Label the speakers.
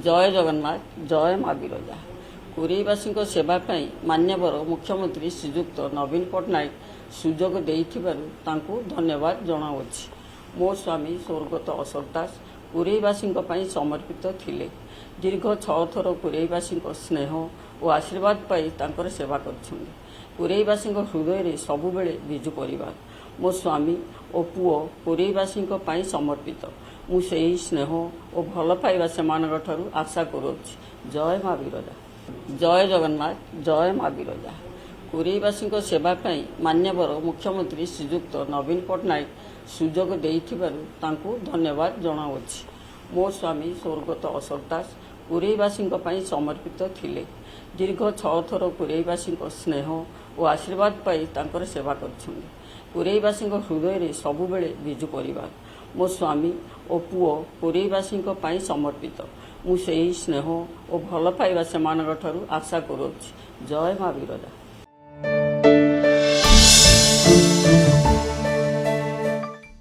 Speaker 1: जय जगन्नाथ जय माँ विरजा कुरेईवासी सेवा मान्यवर मुख्यमंत्री श्रीजुक्त नवीन पट्टनायक सुजोग देइथिबारु तांकु धन्यवाद जनाउछि। मो स्वामी स्वर्गत अशोक दास कुरेईवासी समर्पित थिले। दीर्घ 6 थर कुरेईवासी स्नेह और आशीर्वाद पाई तांकर सेवा करछन्ति। कुरेईवासी हृदय रे सबुबेले बिजु परिवार मो स्वामी और पुओ कुरेईवासी समर्पित। मु सेही स्नेह और भल पाइबा सेमानक ठारु आशा करुछि। जय माँ विरजा जय जगन्नाथ जय माँ विरजा कुरेईवासी सेवा मान्यवर मुख्यमंत्री श्रीजुक्त नवीन पट्टनायक सुजोग देइथिबारु तांकु धन्यवाद जनाउछि। मो स्वामी स्वर्गत अशोक दास कुरेईवासी समर्पित थिले। दीर्घ 6 थर कुरेईवासी स्नेह और आशीर्वाद पाई तांकर सेवा करछन्ति। कुरेईवासी हृदय रे सबुबेले बिजु परिवार मो स्वामी और पुओ कुरेईवासी समर्पित। मु सेही स्नेह और भल पाइबा सेमानक ठारु आशा करुछि। जय माँ विरजा।